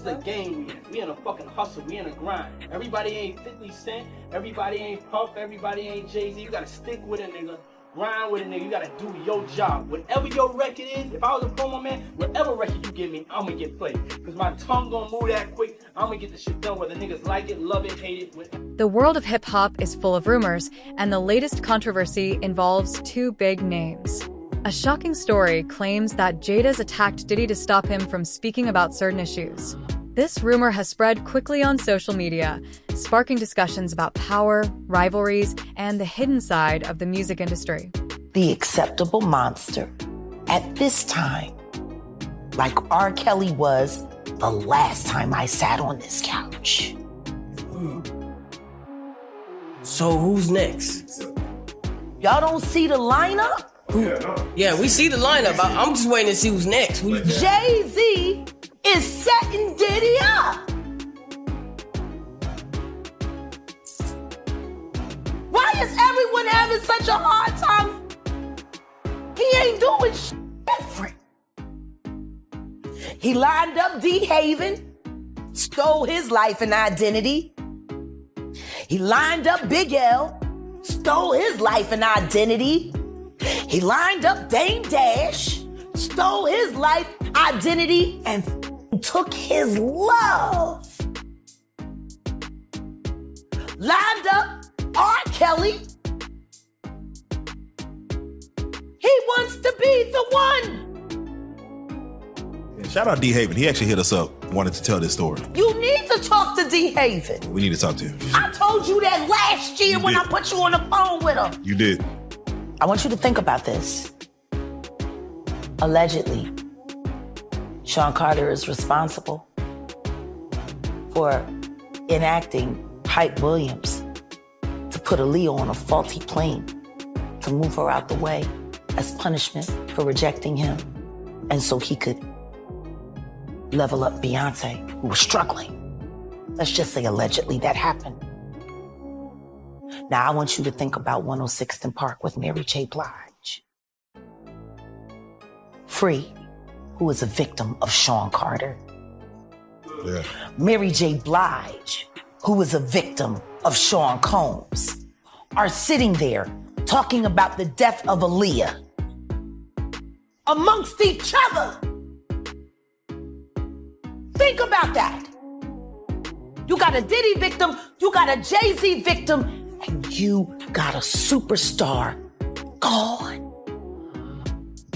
the game we in a fucking hustle, we in a grind. Everybody ain't 50 Cent, everybody ain't Puff, everybody ain't JayZ. You gotta stick with it, nigga. Grind with it, nigga. You gotta do your job. Whatever your record is, if I was a promo man, whatever record you give me, I'm gonna get played. Cause my tongue gonna move that quick. I'm gonna get the shit done whether niggas like it, love it, hate it. The world of hip-hop is full of rumors, and the latest controversy involves two big names. A shocking story claims that JayZ attacked Diddy to stop him from speaking about certain issues. This rumor has spread quickly on social media, sparking discussions about power, rivalries, and the hidden side of the music industry. The acceptable monster at this time, like R. Kelly was the last time I sat on this couch. So who's next? Y'all don't see the lineup? Yeah, we see the lineup. I'm just waiting to see who's next. JayZ is setting Diddy up. Why is everyone having such a hard time? He ain't doing shit different. He lined up D-Haven, stole his life and identity. He lined up Big L, stole his life and identity. He lined up Dame Dash, stole his life, identity, and took his love. Lined up R. Kelly. He wants to be the one. Yeah, shout out D-Haven. He actually hit us up, wanted to tell this story. You need to talk to D-Haven. We need to talk to him. I told you that last year when I put you on the phone with him. You did. I want you to think about this. Allegedly, Sean Carter is responsible for enacting Hype Williams to put Aaliyah on a faulty plane to move her out the way as punishment for rejecting him, and so he could level up Beyonce, who was struggling. Let's just say allegedly that happened. Now I want you to think about 106th and Park with Mary J. Blige. Free, who is a victim of Sean Carter. Yeah. Mary J. Blige, who is a victim of Sean Combs, are sitting there talking about the death of Aaliyah amongst each other. Think about that. You got a Diddy victim, you got a JayZ victim, and you got a superstar gone.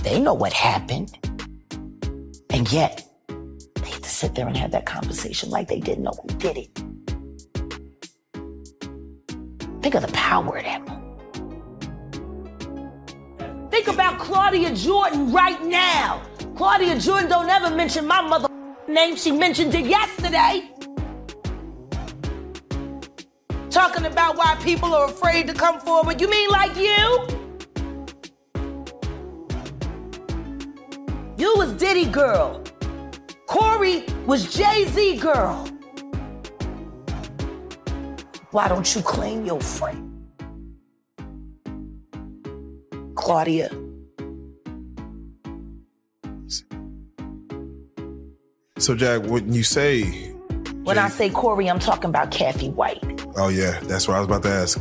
They know what happened. And yet, they had to sit there and have that conversation like they didn't know who did it. Think of the power of that moment. Think about Claudia Jordan right now. Claudia Jordan don't ever mention my mother name. She mentioned it yesterday. Talking about why people are afraid to come forward. You mean like you? You was Diddy girl. Corey was JayZ girl. Why don't you claim your friend? Claudia. So, Jack, when you say... When I say Corey, I'm talking about Kathy White. Oh, yeah, that's what I was about to ask.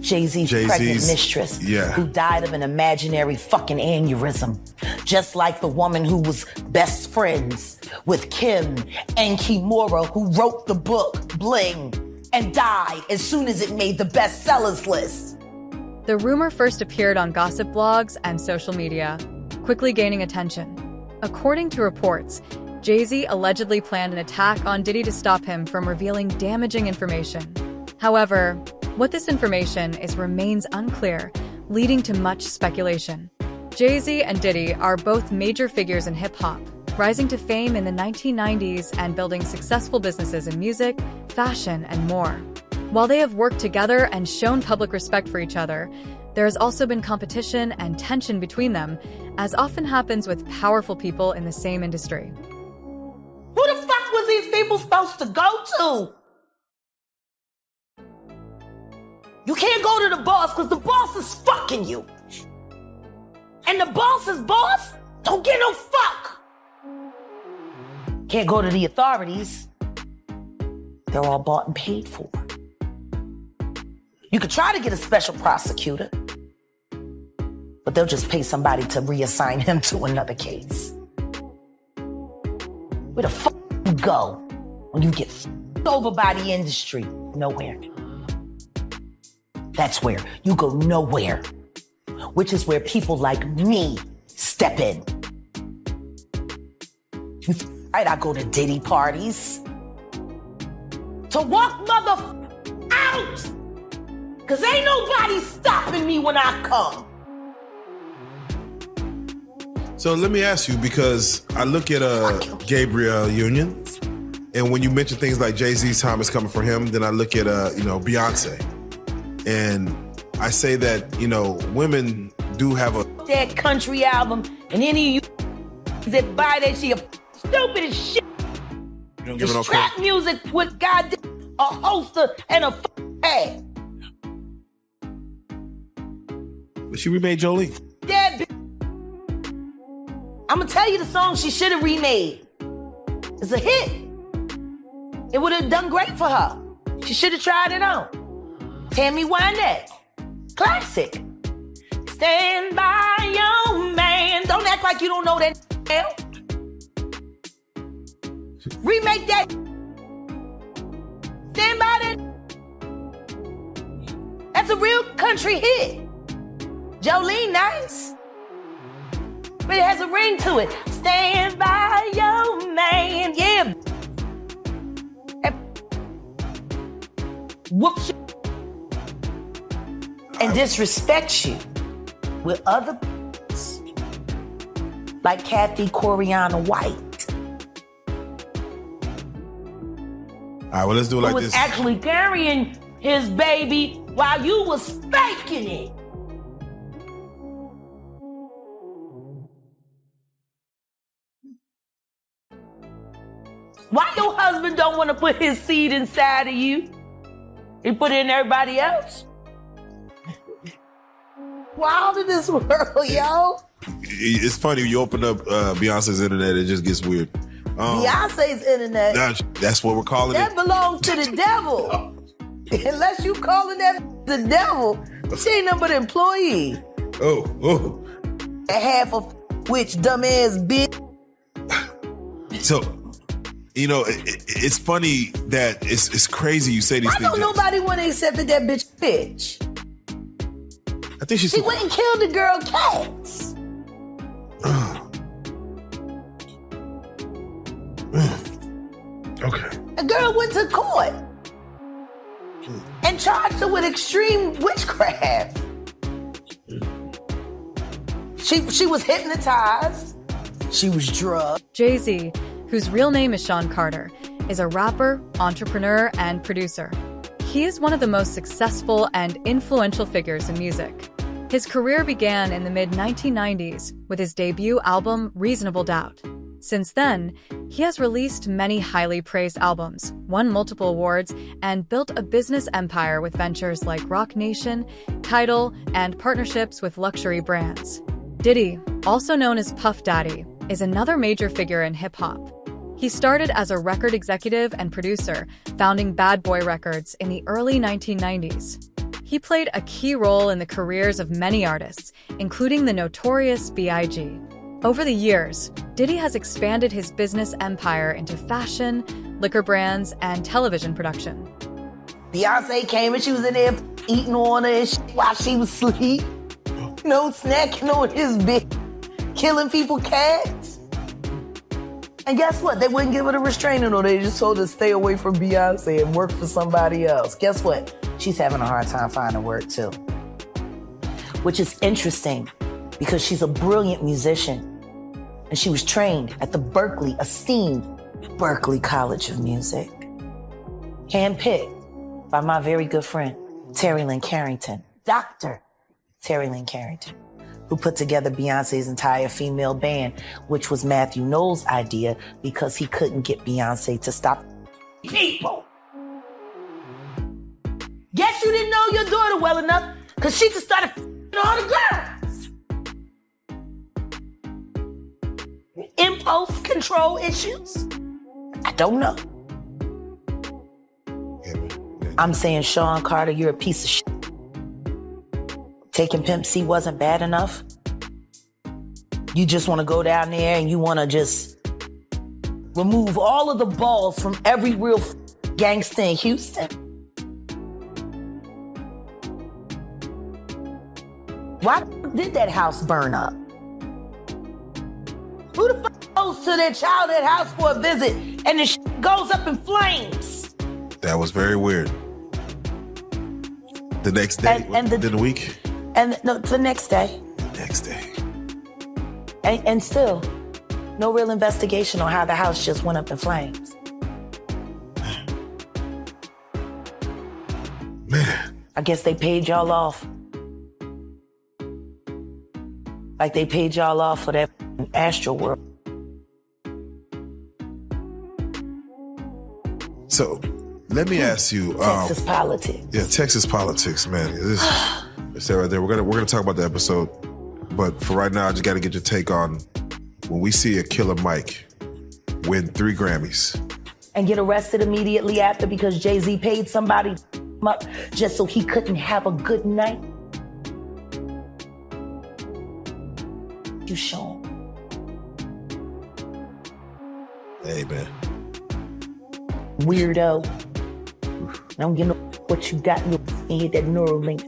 JayZ's pregnant mistress, who died of an imaginary fucking aneurysm. Just like the woman who was best friends with Kim and Kimura, who wrote the book, Bling, and died as soon as it made the bestsellers list. The rumor first appeared on gossip blogs and social media, quickly gaining attention. According to reports, JayZ allegedly planned an attack on Diddy to stop him from revealing damaging information. However, what this information is remains unclear, leading to much speculation. JayZ and Diddy are both major figures in hip-hop, rising to fame in the 1990s and building successful businesses in music, fashion, and more. While they have worked together and shown public respect for each other, there has also been competition and tension between them, as often happens with powerful people in the same industry. Who the fuck was these people supposed to go to? You can't go to the boss because the boss is fucking you. And the boss's boss don't get no fuck. Can't go to the authorities. They're all bought and paid for. You could try to get a special prosecutor, but they'll just pay somebody to reassign him to another case. Where the fuck you go when you get over by the industry? Nowhere. That's where you go nowhere, which is where people like me step in. Right, I go to Diddy parties to walk mother out, cause ain't nobody stopping me when I come. So let me ask you, because I look at Gabriel Union, and when you mention things like JayZ's time is coming for him, then I look at Beyonce, and I say that women do have a that country album, and any of you that buy that shit stupid as shit. You don't give it no trap credit. music with goddamn a holster and a pad. But she remade Jolie. That bitch. I'm gonna tell you the song she should have remade. It's a hit. It would have done great for her. She should have tried it out. Tammy Wynette. Classic. Stand by your man. Don't act like you don't know that now. Remake that. Stand by that. That's a real country hit. Jolene, nice. But it has a ring to it. Stand by your man. Yeah. Whoops. And disrespect you with other like Kathy Coriana White. All right, well, let's do it Who like was this. actually carrying his baby while you was faking it. Why your husband don't want to put his seed inside of you? He put it in everybody else? Wild in this world, yo. It's funny, you open up Beyonce's internet, it just gets weird. Beyonce's internet. That's what we're calling That it. belongs to the devil. Unless you calling that the devil, she ain't nothing but an employee. Oh. And half of which dumbass bitch. So, it's funny that it's crazy you say these Why things. don't nobody want to accept that bitch? I think she's She went and killed the girl cats. Okay. The girl went to court and charged her with extreme witchcraft. She was hypnotized. She was drugged. JayZ, whose real name is Sean Carter, is a rapper, entrepreneur, and producer. He is one of the most successful and influential figures in music. His career began in the mid-1990s with his debut album, Reasonable Doubt. Since then, he has released many highly praised albums, won multiple awards, and built a business empire with ventures like Roc Nation, Tidal, and partnerships with luxury brands. Diddy, also known as Puff Daddy, is another major figure in hip-hop. He started as a record executive and producer, founding Bad Boy Records in the early 1990s. He played a key role in the careers of many artists, including the notorious B.I.G. Over the years, Diddy has expanded his business empire into fashion, liquor brands, and television production. Beyonce came and she was in there eating on her and shit while she was asleep. No snacking on his bitch, killing people cats. And guess what? They wouldn't give her a restraining order. They just told her to stay away from Beyonce and work for somebody else. Guess what? She's having a hard time finding work too. Which is interesting because she's a brilliant musician. And she was trained at the esteemed Berklee College of Music. Handpicked by my very good friend, Terry Lynn Carrington, Dr. Terry Lynn Carrington, who put together Beyonce's entire female band, which was Matthew Knowles' idea because he couldn't get Beyonce to stop people. Guess you didn't know your daughter well enough because she just started all the girls. Impulse control issues. I don't know. Yeah, man. Yeah. I'm saying, Sean Carter, you're a piece of shit. Taking Pimp C wasn't bad enough. You just want to go down there and you want to just remove all of the balls from every real gangster in Houston. Why did that house burn up? Who the fuck goes to their childhood house for a visit and the shit goes up in flames? That was very weird. The next day, the week? And no, the next day. The next day. And still, no real investigation on how the house just went up in flames. Man. I guess they paid y'all off. Like they paid y'all off for that Astro World. So, let me ask you. Texas politics. Yeah, Texas politics, man. It's that right there. We're gonna talk about the episode, but for right now, I just got to get your take on when we see a Killer Mike win 3 Grammys And get arrested immediately after because JayZ paid somebody up just so he couldn't have a good night. You show him. Hey, man. Weirdo. I don't get no what you got in your head, that neural link.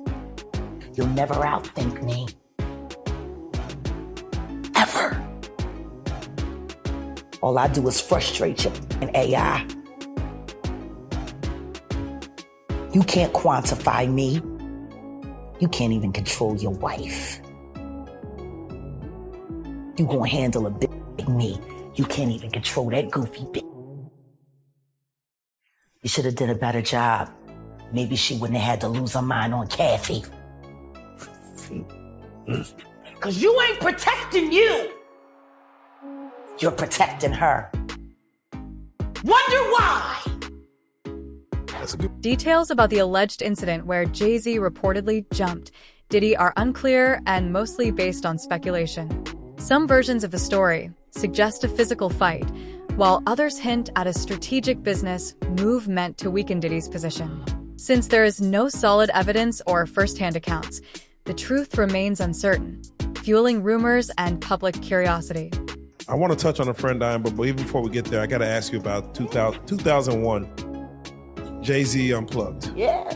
You'll never outthink me. Ever. All I do is frustrate you in AI. You can't quantify me. You can't even control your wife. You gonna handle a big me. You can't even control that goofy bitch. You should have done a better job. Maybe she wouldn't have had to lose her mind on Kathy. Cause you ain't protecting you. You're protecting her. Wonder why? That's a good. Details about the alleged incident where JayZ reportedly jumped Diddy are unclear and mostly based on speculation. Some versions of the story suggest a physical fight, while others hint at a strategic business move meant to weaken Diddy's position. Since there is no solid evidence or first-hand accounts, the truth remains uncertain, fueling rumors and public curiosity. I want to touch on a friend dying, but even before we get there, I got to ask you about 2001, JayZ Unplugged. Yeah.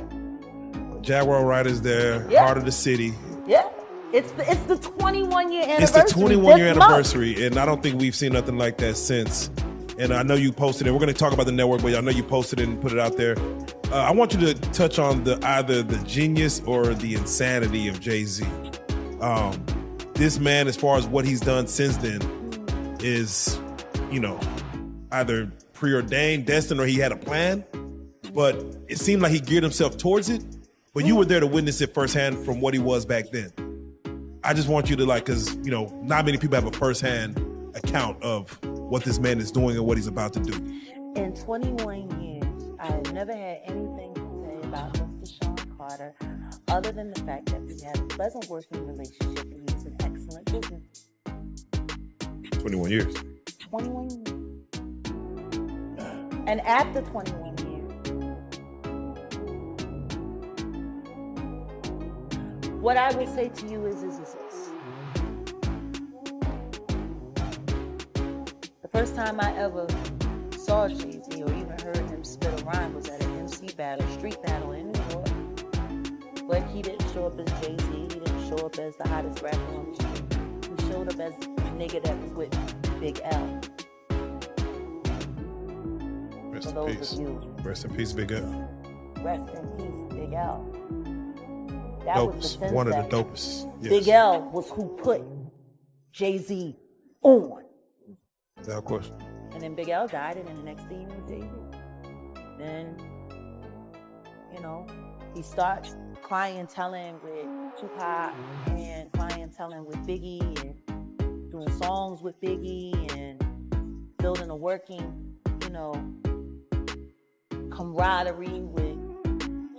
Jaguar Riders there, Yeah. Heart of the City. Yeah. It's the 21-year anniversary. It's the 21-year this month. anniversary, and I don't think we've seen nothing like that since. And I know you posted it. We're going to talk about the network, but I know you posted it and put it out there. I want you to touch on either the genius or the insanity of JayZ. This man, as far as what he's done since then, is, either preordained, destined, or he had a plan. But it seemed like he geared himself towards it. But you were there to witness it firsthand from what he was back then. I just want you to because, not many people have a firsthand account of what this man is doing and what he's about to do. In 21 years, I have never had anything to say about Mr. Sean Carter other than the fact that we have a pleasant working relationship and he's an excellent business. 21 years. 21 years. And after 21 years, what I would say to you is this. The first time I ever saw JayZ or even heard him spit a rhyme was at an MC battle, street battle in New York. But he didn't show up as JayZ. He didn't show up as the hottest rapper on the street. He showed up as a nigga that was with Big L. Rest For in those peace. of you. Rest in peace, Big L. Rest in peace, Big L. That was the Dopest. One of the sensei. dopest. Yes. Big L was who put JayZ on. Without question. And then Big L died, and then the next thing you know, JayZ. Then, he starts clienteling with Tupac and clienteling with Biggie and doing songs with Biggie and building a working, camaraderie with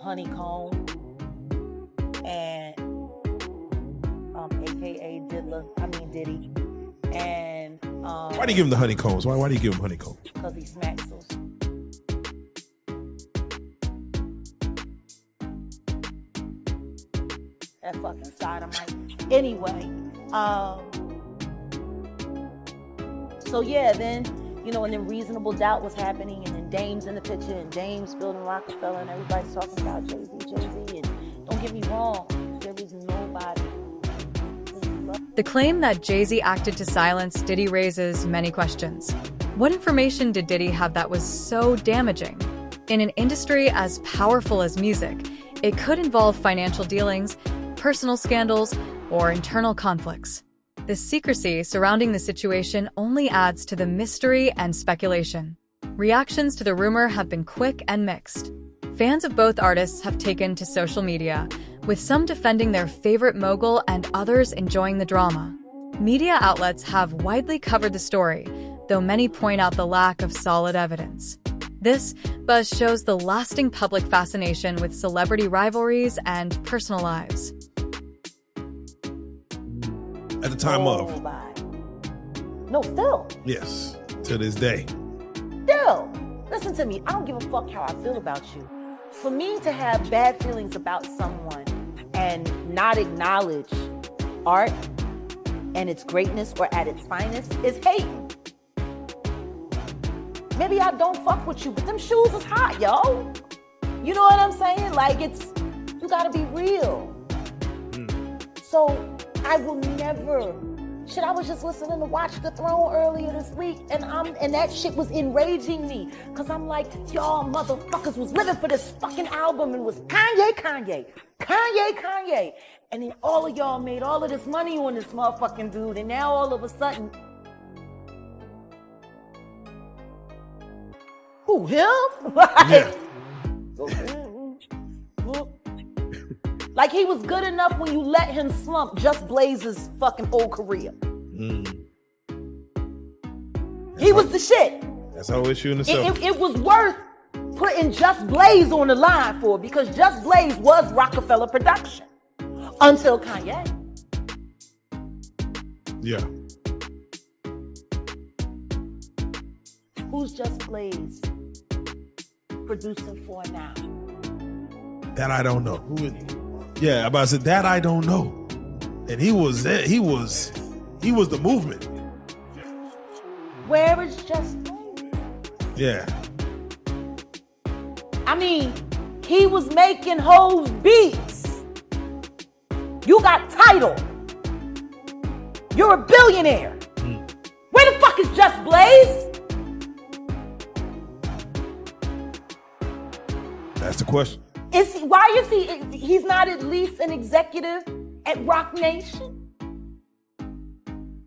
Honeycomb and AKA Diddy. And Why do you give him the honeycombs? Why do you give him honeycombs? because he smacks those. That fucking sodomite. Anyway, so yeah, then, you know, and then Reasonable Doubt was happening, and then Dame's in the picture, and Dame's building Rockefeller, and everybody's talking about JayZ, and don't get me wrong, there is nobody. The claim that JayZ acted to silence Diddy raises many questions. What information did Diddy have that was so damaging? In an industry as powerful as music, it could involve financial dealings, personal scandals, or internal conflicts. The secrecy surrounding the situation only adds to the mystery and speculation. Reactions to the rumor have been quick and mixed. Fans of both artists have taken to social media, with some defending their favorite mogul and others enjoying the drama. Media outlets have widely covered the story, though many point out the lack of solid evidence. This buzz shows the lasting public fascination with celebrity rivalries and personal lives. At the time of. No, still. Yes, to this day. Still. Listen to me. I don't give a fuck how I feel about you. For me to have bad feelings about someone and not acknowledge art and its greatness or at its finest is hating. Maybe I don't fuck with you, but them shoes is hot, yo. You know what I'm saying? Like, you gotta be real. So I will never. Shit, I was just listening to Watch the Throne earlier this week, and that shit was enraging me. Cause I'm like, y'all motherfuckers was living for this fucking album and was Kanye. And then all of y'all made all of this money on this motherfucking dude, and now all of a sudden, who, him? Yeah. Like, he was good enough when you let him slump Just Blaze's fucking whole career. He was the shit. That's the whole issue in itself. It was worth putting Just Blaze on the line for, because Just Blaze was Rockefeller production until Kanye. Yeah. Who's Just Blaze producing for now? That I don't know. Who is? Yeah, I'm about to say that I don't know. And he was there. He was the movement. Where is Just Blaze? Yeah. I mean, he was making Ho's beats. You got Tidal. You're a billionaire. Where the fuck is Just Blaze? That's the question. Why is he's not at least an executive at Rock Nation?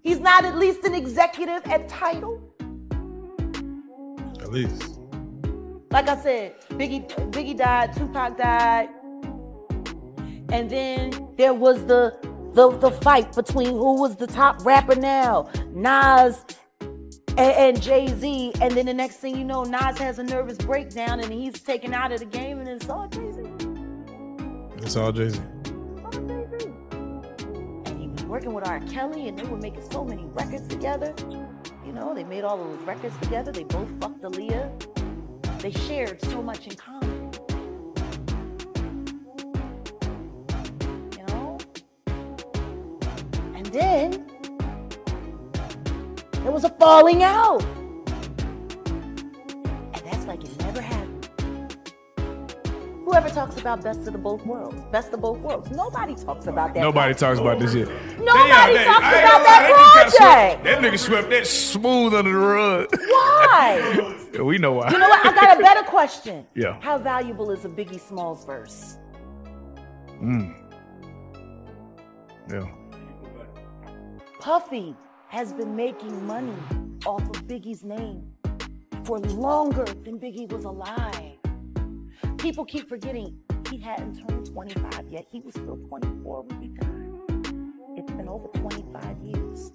He's not at least an executive at Tidal? At least. Like I said, Biggie died, Tupac died. And then there was the fight between who was the top rapper now, Nas and JayZ. And then the next thing you know, Nas has a nervous breakdown and he's taken out of the game, and it's all JayZ. It's all JayZ. And he was working with R. Kelly, and they were making so many records together. You know, they made all of those records together. They both fucked Aaliyah. They shared so much in common. You know? And then there was a falling out. And that's like it never happened. Whoever talks about best of the both worlds, best of both worlds. Nobody talks about that. Nobody talks about this shit. Nobody talks about that project. That nigga swept that smooth under the rug. Why? Yeah, we know why. You know what? I got a better question. Yeah. How valuable is a Biggie Smalls verse? Yeah. Puffy has been making money off of Biggie's name for longer than Biggie was alive. People keep forgetting he hadn't turned 25 yet. He was still 24 when he died. It's been over 25 years.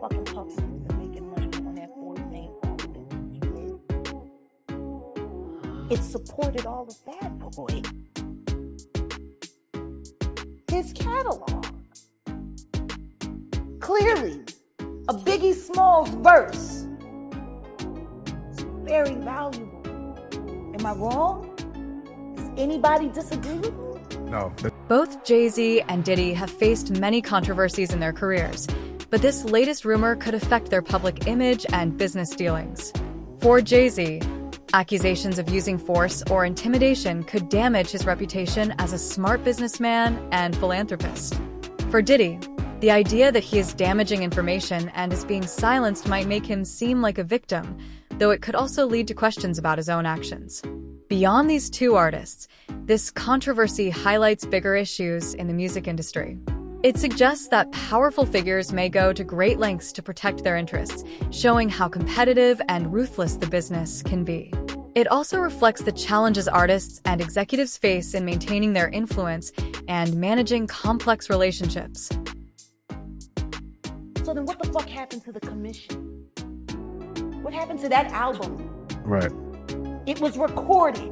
Fucking Puffy has been making money on that boy's name longer than he did. It supported all of Bad Boy. His catalog. Clearly, A Biggie Smalls verse. Very valuable. Am I wrong? Does anybody disagree with me? No. Both JayZ and Diddy have faced many controversies in their careers, but this latest rumor could affect their public image and business dealings. For JayZ, accusations of using force or intimidation could damage his reputation as a smart businessman and philanthropist. For Diddy, the idea that he is damaging information and is being silenced might make him seem like a victim, though it could also lead to questions about his own actions. Beyond these two artists, this controversy highlights bigger issues in the music industry. It suggests that powerful figures may go to great lengths to protect their interests, showing how competitive and ruthless the business can be. It also reflects the challenges artists and executives face in maintaining their influence and managing complex relationships. So then what the fuck happened to the commission? What happened to that album? Right. It was recorded.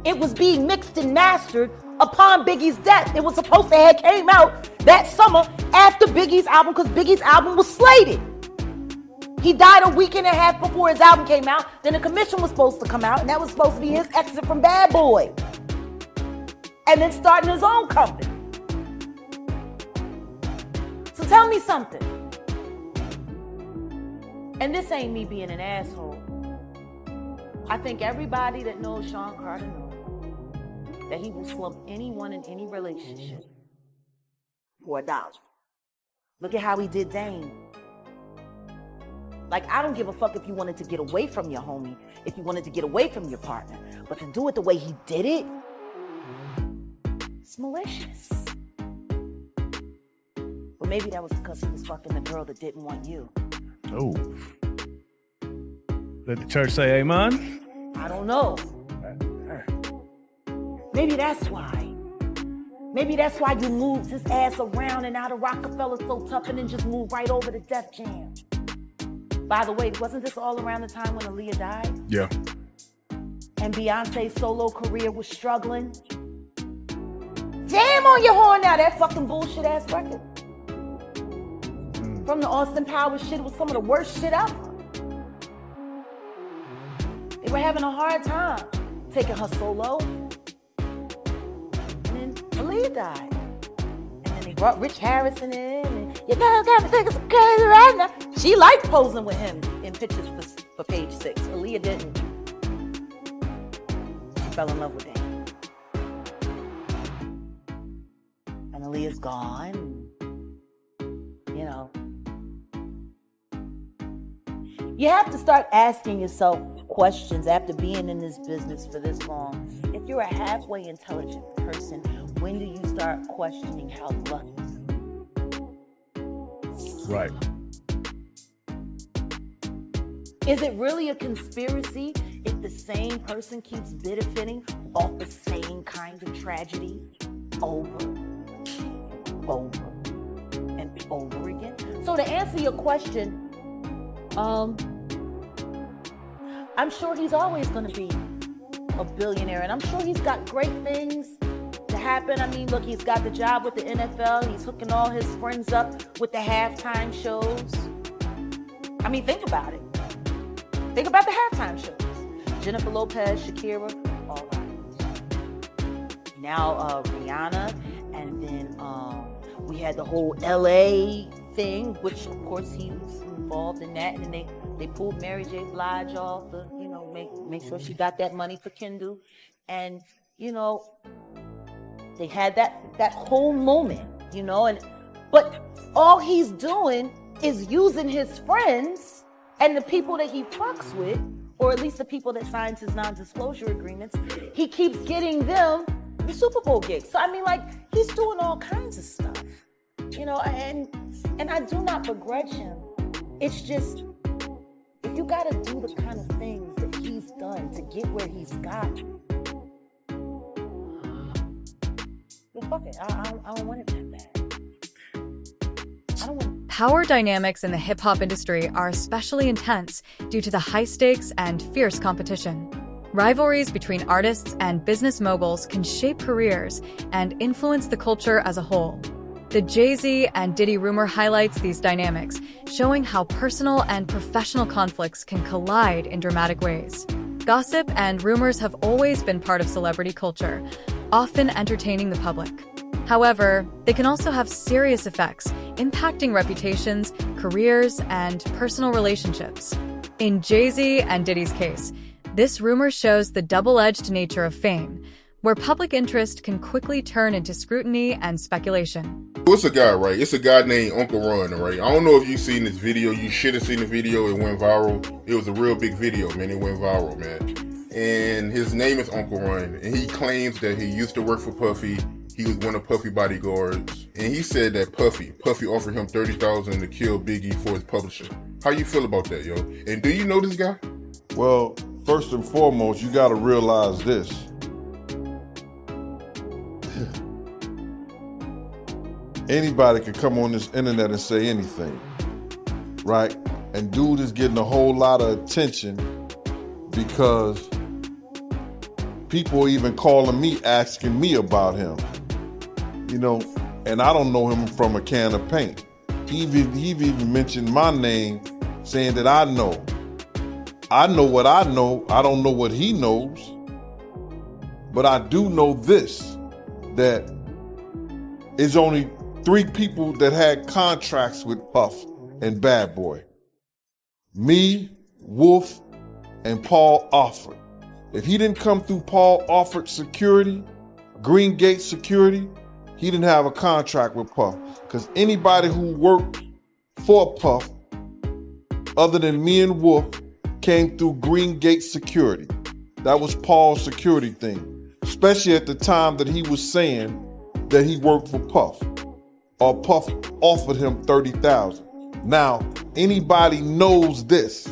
It was being mixed and mastered upon Biggie's death. It was supposed to have came out that summer after Biggie's album because Biggie's album was slated. He died a week and a half before his album came out. Then the commission was supposed to come out, and that was supposed to be his exit from Bad Boy. And then starting his own company. So tell me something. And this ain't me being an asshole. I think everybody that knows Sean Carter knows that he will slump anyone in any relationship for $1. Look at how he did Dame. Like, I don't give a fuck if you wanted to get away from your homie, if you wanted to get away from your partner, but to do it the way he did it, it's malicious. But maybe that was because he was fucking the girl that didn't want you. Oh. Let the church say amen. I don't know. Maybe that's why. Maybe that's why you moved his ass around and out of Rockefeller so tough and then just moved right over to Def Jam. By the way, wasn't this all around the time when Aaliyah died? Yeah. And Beyonce's solo career was struggling? Jam on your horn now, that fucking bullshit ass record. From the Austin Powers shit, it was some of the worst shit ever. They were having a hard time taking her solo. And then Aaliyah died. And then they brought Rich Harrison in. And you know, got me thinking some crazy right now. She liked posing with him in pictures for Page 6. Aaliyah didn't. She fell in love with him. And Aaliyah's gone. You know. You have to start asking yourself questions after being in this business for this long. If you're a halfway intelligent person, when do you start questioning how lucky? Right. Is it really a conspiracy if the same person keeps benefiting off the same kind of tragedy over and over and over again? So to answer your question, I'm sure he's always going to be a billionaire, and I'm sure he's got great things to happen. I mean, look, he's got the job with the NFL. He's hooking all his friends up with the halftime shows. I mean, think about it. Think about the halftime shows. Jennifer Lopez, Shakira, all right. Now Rihanna, and then we had the whole LA thing, which of course he was involved in that, and then they pulled Mary J. Blige off to, you know, make sure she got that money for Kindle. And, you know, they had that whole moment, you know, but all he's doing is using his friends and the people that he fucks with, or at least the people that signs his non-disclosure agreements, he keeps getting them the Super Bowl gigs. So I mean, like, he's doing all kinds of stuff, you know, and I do not begrudge him. It's just, if you gotta do the kind of things that he's done to get where he's got, well, fuck it. I don't want it that bad. I don't want. Power dynamics in the hip-hop industry are especially intense due to the high stakes and fierce competition. Rivalries between artists and business moguls can shape careers and influence the culture as a whole. The JayZ and Diddy rumor highlights these dynamics, showing how personal and professional conflicts can collide in dramatic ways. Gossip and rumors have always been part of celebrity culture, often entertaining the public. However, they can also have serious effects, impacting reputations, careers, and personal relationships. In JayZ and Diddy's case, this rumor shows the double-edged nature of fame, where public interest can quickly turn into scrutiny and speculation. It's a guy, right? It's a guy named Uncle Ron, right? I don't know if you've seen this video. You should have seen the video. It went viral. It was a real big video, man. It went viral, man. And his name is Uncle Ron. And he claims that he used to work for Puffy. He was one of Puffy bodyguards. And he said that Puffy offered him $30,000 to kill Biggie for his publishing. How you feel about that, yo? And do you know this guy? Well, first and foremost, you got to realize this. Anybody can come on this internet and say anything, right? And dude is getting a whole lot of attention because people are even calling me, asking me about him, you know, and I don't know him from a can of paint. He even mentioned my name, saying that I know what I know. I don't know what he knows, but I do know this, that it's only 3 people that had contracts with Puff and Bad Boy. Me, Wolf, and Paul Offord. If he didn't come through Paul Offord Security, Green Gate Security, he didn't have a contract with Puff. Because anybody who worked for Puff, other than me and Wolf, came through Green Gate Security. That was Paul's security thing. Especially at the time that he was saying that he worked for Puff. Or Puff offered him $30,000. Now, anybody knows this,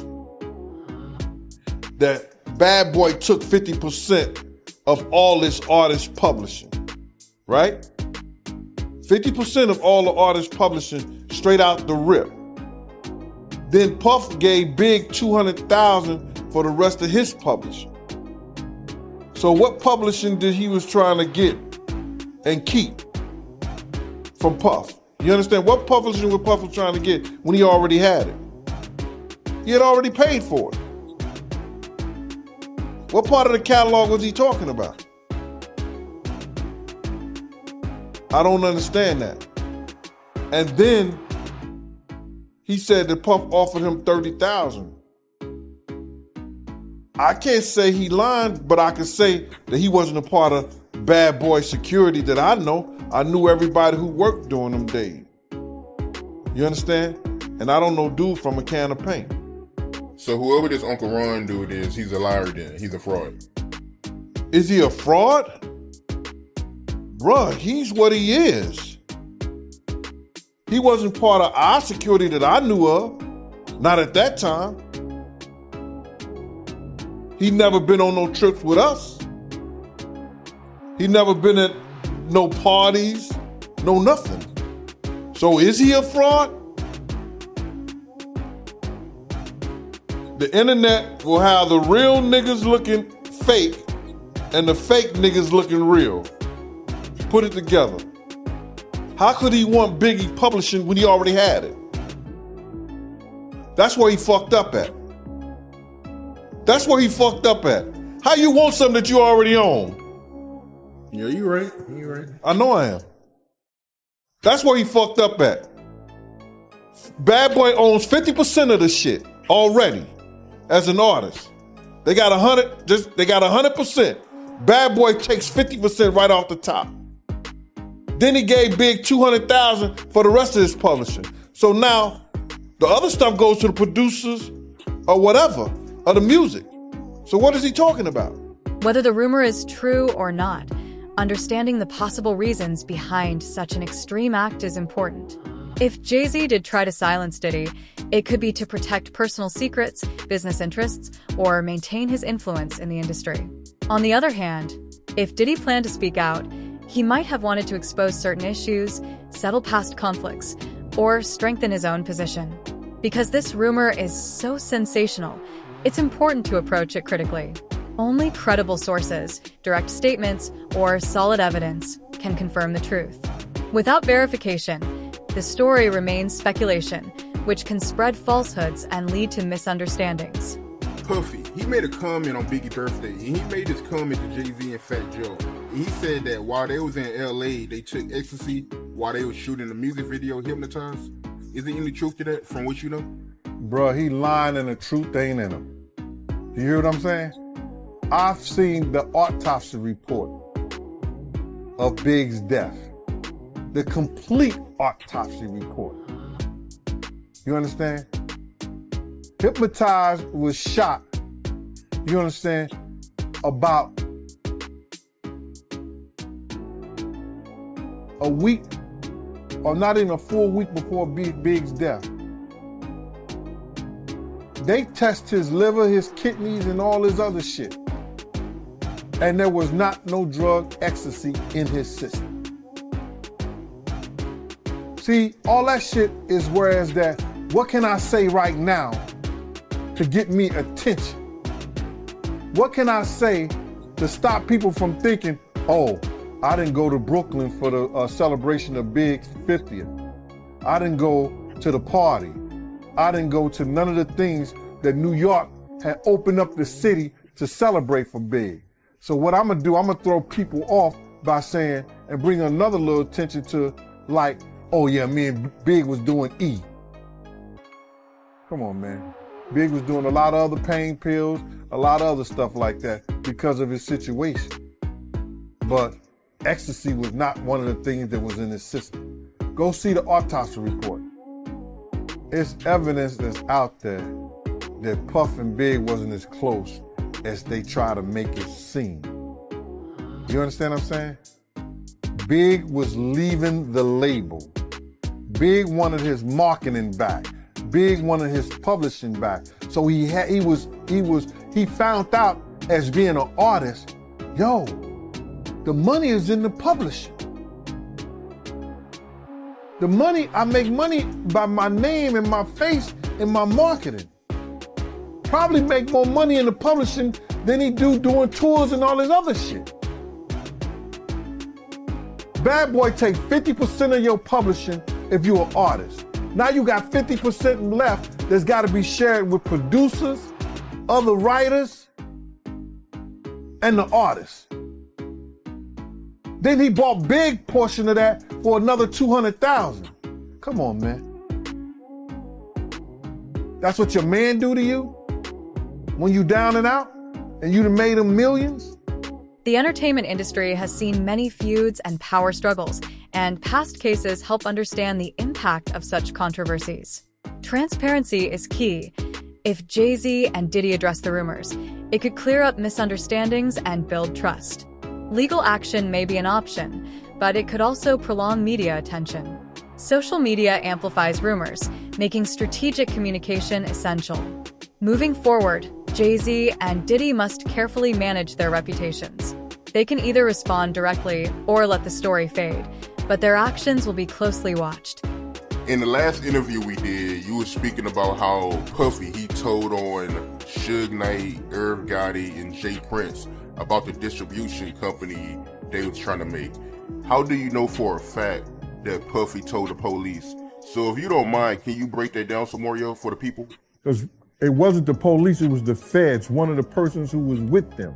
that Bad Boy took 50% of all this artist publishing, right? 50% of all the artist publishing straight out the rip. Then Puff gave Big $200,000 for the rest of his publishing. So what publishing did he was trying to get and keep from Puff? You understand? What publishing was Puff was trying to get when he already had it? He had already paid for it. What part of the catalog was he talking about? I don't understand that. And then he said that Puff offered him $30,000. I can't say he lied, but I can say that he wasn't a part of Bad Boy Security that I know. I knew everybody who worked during them days. You understand? And I don't know dude from a can of paint. So whoever this Uncle Ron dude is, he's a liar then. He's a fraud. Is he a fraud? Bruh, he's what he is. He wasn't part of our security that I knew of. Not at that time. He never been on no trips with us. He never been at no parties, no nothing. So is he a fraud? The internet will have the real niggas looking fake and the fake niggas looking real. Put it together. How could he want Biggie publishing when he already had it? That's where he fucked up at. That's where he fucked up at. How you want something that you already own? Yeah, you right. You right. I know I am. That's where he fucked up at. Bad Boy owns 50% of the shit already as an artist. They got 100%. Bad Boy takes 50% right off the top. Then he gave Big $200,000 for the rest of his publishing. So now the other stuff goes to the producers or whatever, of the music. So what is he talking about? Whether the rumor is true or not, understanding the possible reasons behind such an extreme act is important. If JayZ did try to silence Diddy, it could be to protect personal secrets, business interests, or maintain his influence in the industry. On the other hand, if Diddy planned to speak out, he might have wanted to expose certain issues, settle past conflicts, or strengthen his own position. Because this rumor is so sensational, it's important to approach it critically. Only credible sources, direct statements, or solid evidence can confirm the truth. Without verification, the story remains speculation, which can spread falsehoods and lead to misunderstandings. Puffy, he made a comment on Biggie's birthday, and he made this comment to JayZ and Fat Joe. And he said that while they was in LA, they took ecstasy while they was shooting the music video Hypnotized. Is there any truth to that from what you know? Bruh, he lying and the truth ain't in him. You hear what I'm saying? I've seen the autopsy report of Big's death. The complete autopsy report. You understand? Hypnotized was shot, you understand, about a week, or not even a full week before Big's death. They test his liver, his kidneys, and all his other shit. And there was not no drug ecstasy in his system. See, all that shit is whereas that, what can I say right now to get me attention? What can I say to stop people from thinking, oh, I didn't go to Brooklyn for the celebration of Big's 50th. I didn't go to the party. I didn't go to none of the things that New York had opened up the city to celebrate for Big. So what I'm gonna do, I'm gonna throw people off by saying, and bring another little attention to, like, oh yeah, me and Big was doing E. Come on, man. Big was doing a lot of other pain pills, a lot of other stuff like that because of his situation. But ecstasy was not one of the things that was in his system. Go see the autopsy report. It's evidence that's out there that Puff and Big wasn't as close as they try to make it seem. You understand what I'm saying? Big was leaving the label. Big wanted his marketing back. Big wanted his publishing back. So he found out as being an artist, yo, the money is in the publishing. The money, I make money by my name and my face and my marketing. Probably make more money in the publishing than he do doing tours and all this other shit. Bad Boy take 50% of your publishing if you're an artist. Now you got 50% left that's got to be shared with producers, other writers, and the artists. Then he bought big portion of that for another $200,000. Come on, man. That's what your man do to you when you down and out and you done made him millions? The entertainment industry has seen many feuds and power struggles, and past cases help understand the impact of such controversies. Transparency is key. If JayZ and Diddy address the rumors, it could clear up misunderstandings and build trust. Legal action may be an option, but it could also prolong media attention. Social media amplifies rumors, making strategic communication essential. Moving forward, JayZ and Diddy must carefully manage their reputations. They can either respond directly or let the story fade, but their actions will be closely watched. In the last interview we did, you were speaking about how Puffy, he told on Suge Knight, Irv Gotti, and Jay Prince about the distribution company they was trying to make. How do you know for a fact that Puffy told the police? So if you don't mind, can you break that down some more, yo, for the people? Because it wasn't the police, it was the feds, one of the persons who was with them.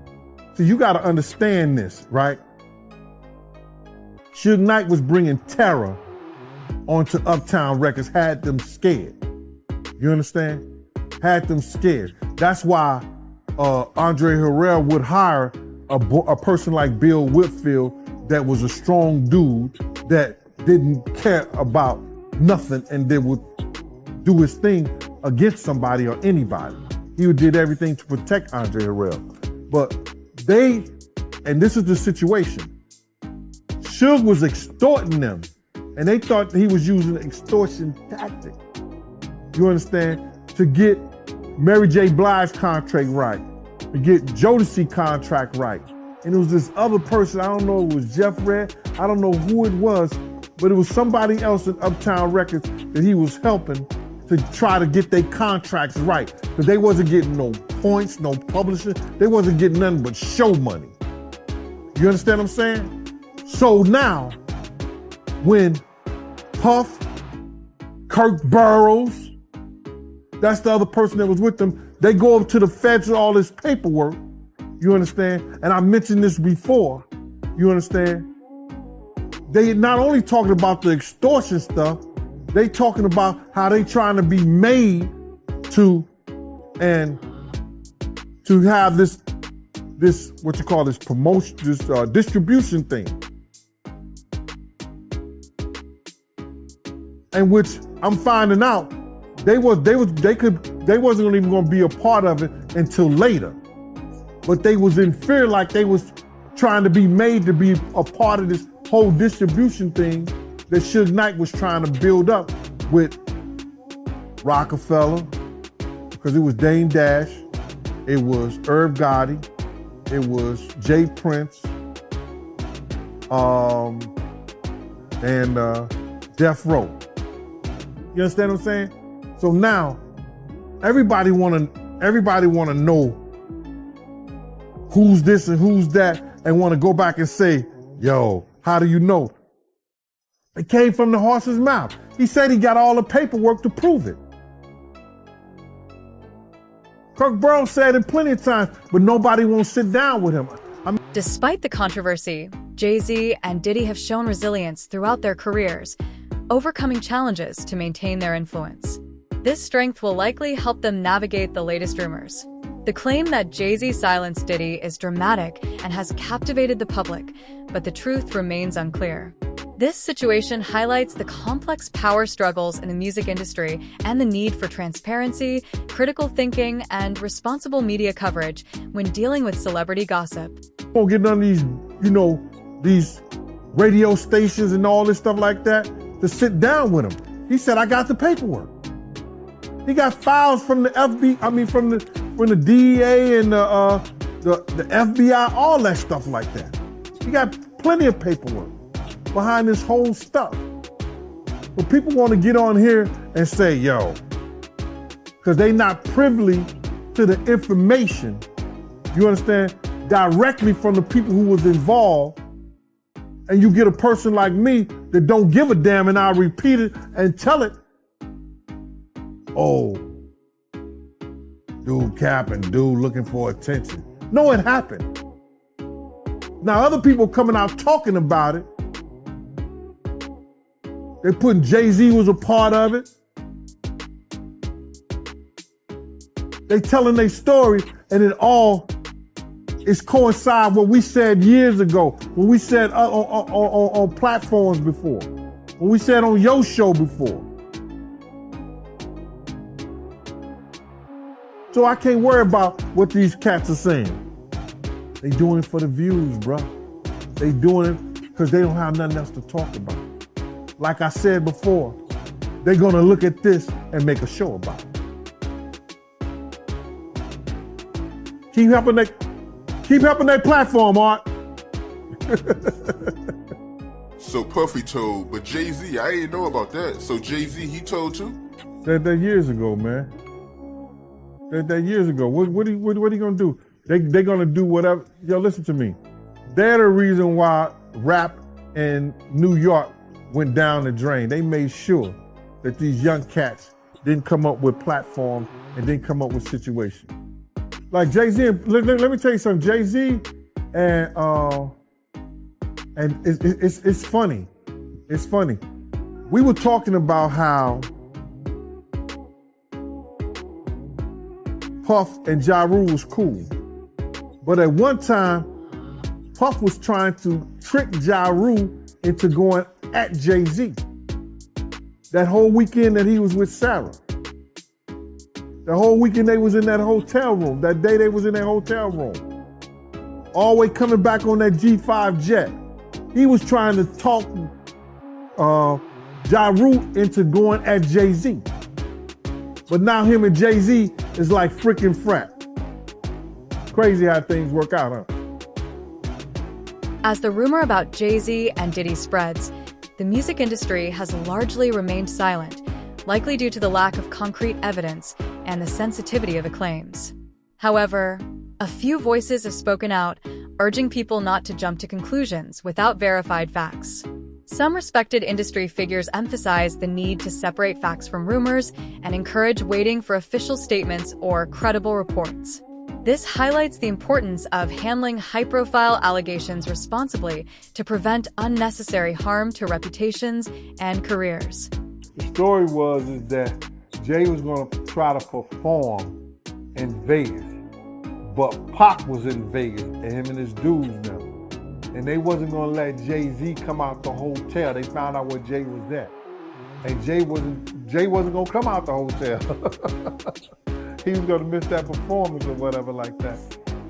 So you got to understand this, right? Suge Knight was bringing terror onto Uptown Records, had them scared. You understand? Had them scared. That's why Andre Harrell would hire a person like Bill Whitfield that was a strong dude that didn't care about nothing and that would do his thing against somebody or anybody. He did everything to protect Andre Harrell. But and this is the situation, Suge was extorting them, and they thought he was using an extortion tactic. You understand? To get Mary J. Blige's contract right, to get Jodeci contract right. And it was this other person, I don't know, it was Jeff Red, I don't know who it was, but it was somebody else in Uptown Records that he was helping to try to get their contracts right. Because they wasn't getting no points, no publishing, they wasn't getting nothing but show money. You understand what I'm saying? So now, when Puff, Kirk Burrows, that's the other person that was with them, they go up to the feds with all this paperwork, you understand? And I mentioned this before, you understand? They not only talking about the extortion stuff, they talking about how they trying to be made to have this what you call this promotion, this distribution thing. And which I'm finding out they wasn't even gonna be a part of it until later. But they was in fear, like they was trying to be made to be a part of this whole distribution thing that Suge Knight was trying to build up with Rockefeller, because it was Dame Dash, it was Irv Gotti, it was Jay Prince, and Death Row. You understand what I'm saying? So now everybody wanna know who's this and who's that, and wanna go back and say, yo, how do you know? It came from the horse's mouth. He said he got all the paperwork to prove it. Kirk Burrows said it plenty of times, but nobody won't sit down with him. Despite the controversy, JayZ and Diddy have shown resilience throughout their careers, overcoming challenges to maintain their influence. This strength will likely help them navigate the latest rumors. The claim that JayZ silenced Diddy is dramatic and has captivated the public, but the truth remains unclear. This situation highlights the complex power struggles in the music industry and the need for transparency, critical thinking, and responsible media coverage when dealing with celebrity gossip. Won't get none of these, these radio stations and all this stuff like that to sit down with him. He said, I got the paperwork. He got files from the from the DEA and the FBI, all that stuff like that. He got plenty of paperwork behind this whole stuff. But people want to get on here and say, yo, because they not privy to the information, you understand, directly from the people who was involved. And you get a person like me that don't give a damn, and I repeat it and tell it. Oh, dude capping, dude looking for attention. No, it happened. Now other people coming out talking about it. They putting JayZ was a part of it. They telling their story, and it all is coincide what we said years ago, what we said on platforms before, what we said on your show before. So I can't worry about what these cats are saying. They doing it for the views, bro. They doing it because they don't have nothing else to talk about. Like I said before, they're gonna look at this and make a show about it. Keep helping that platform, Art. So Puffy told, but JayZ, I didn't know about that. So JayZ, he told too? Said that years ago, man. Said that years ago. What are you gonna do? They're gonna do whatever. Yo, listen to me. They're the reason why rap in New York went down the drain. They made sure that these young cats didn't come up with platforms and didn't come up with situations. Like JayZ, let me tell you something. JayZ and it's funny. It's funny. We were talking about how Puff and Ja Rule was cool. But at one time, Puff was trying to trick Ja Rule into going at JayZ. That whole weekend that he was with Sarah. The whole weekend they was in that hotel room. That day they was in that hotel room. Always coming back on that G5 jet. He was trying to talk Ja Rule into going at JayZ. But now him and JayZ is like freaking frat. Crazy how things work out, huh? As the rumor about JayZ and Diddy spreads, the music industry has largely remained silent, likely due to the lack of concrete evidence and the sensitivity of the claims. However, a few voices have spoken out, urging people not to jump to conclusions without verified facts. Some respected industry figures emphasize the need to separate facts from rumors and encourage waiting for official statements or credible reports. This highlights the importance of handling high-profile allegations responsibly to prevent unnecessary harm to reputations and careers. The story is that Jay was going to try to perform in Vegas, but Pac was in Vegas, and him and his dudes now. And they wasn't going to let JayZ come out the hotel. They found out where Jay was at. And Jay wasn't going to come out the hotel. He was going to miss that performance or whatever like that.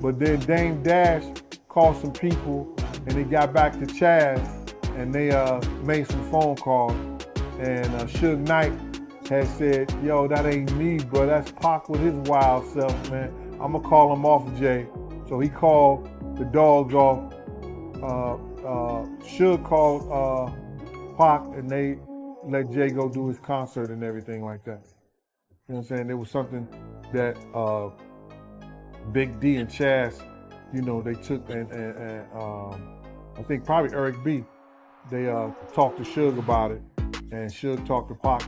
But then Dame Dash called some people, and they got back to Chaz, and they made some phone calls. And Suge Knight had said, yo, that ain't me, bro. That's Pac with his wild self, man. I'm going to call him off, Jay. So he called the dogs off. Suge called Pac, and they let Jay go do his concert and everything like that. You know what I'm saying? There was something that Big D and Chaz, you know, they took, and I think probably Eric B, they talked to Suge about it, and Suge talked to Pac,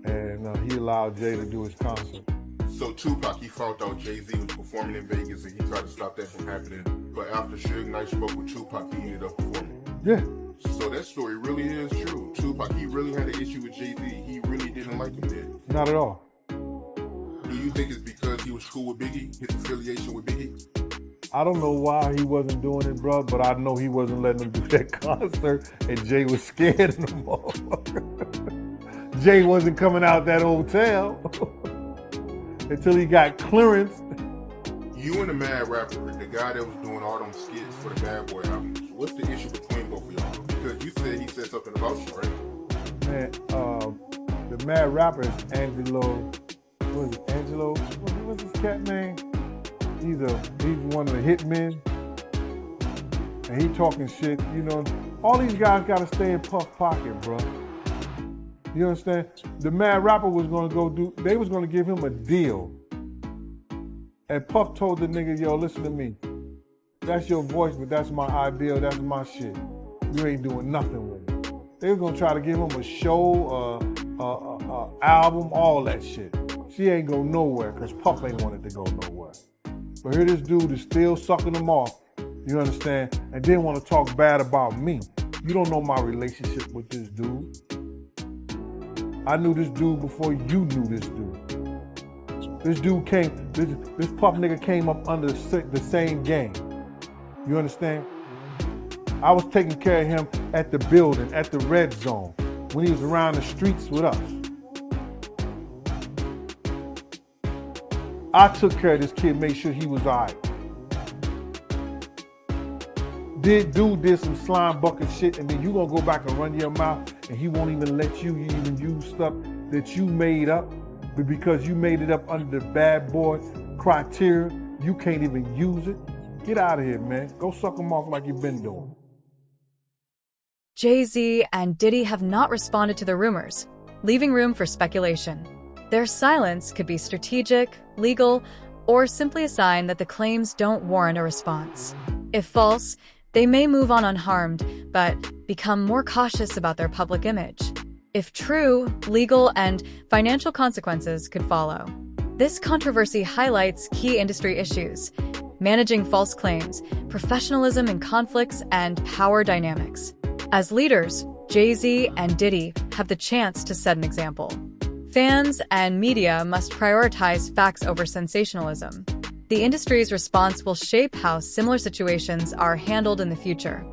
and he allowed Jay to do his concert. So Tupac, he found out JayZ was performing in Vegas, and he tried to stop that from happening. But after Suge Knight spoke with Tupac, he ended up performing. Yeah. So that story really is true. Tupac, he really had an issue with JayZ. He really didn't like him then. Not at all. Do you think it's because he was cool with Biggie, his affiliation with Biggie? I don't know why he wasn't doing it, bro, but I know he wasn't letting him do that concert, and Jay was scared of the motherfucker. Jay wasn't coming out that hotel until he got clearance. You and the Mad Rapper, the guy that was doing all them skits for the Bad Boy albums, what's the issue between both of y'all? Because you said he said something about you, right? Man, the Mad Rapper is Angelo. What is it, Angelo? What's his cat name? He's one of the hitmen, and he talking shit. You know, all these guys got to stay in Puff pocket, bro. You understand? The Mad Rapper was gonna they was gonna give him a deal, and Puff told the nigga, "Yo, listen to me. That's your voice, but that's my ideal. That's my shit. You ain't doing nothing with it." They was gonna try to give him a show, album, all that shit. She ain't go nowhere because Puff ain't wanted to go nowhere. But here this dude is still sucking them off, you understand, and then want to talk bad about me. You don't know my relationship with this dude. I knew this dude before you knew this dude. This Puff nigga came up under the same game. You understand? I was taking care of him at the building, at the red zone, when he was around the streets with us. I took care of this kid, made sure he was all right. Dude did some slime bucket shit, and then you gonna go back and run your mouth, and he won't even let you even use stuff that you made up, but because you made it up under the bad boy criteria, you can't even use it. Get out of here, man. Go suck him off like you've been doing. JayZ and Diddy have not responded to the rumors, leaving room for speculation. Their silence could be strategic, legal, or simply a sign that the claims don't warrant a response. If false, they may move on unharmed, but become more cautious about their public image. If true, legal and financial consequences could follow. This controversy highlights key industry issues: managing false claims, professionalism in conflicts, and power dynamics. As leaders, JayZ and Diddy have the chance to set an example. Fans and media must prioritize facts over sensationalism. The industry's response will shape how similar situations are handled in the future.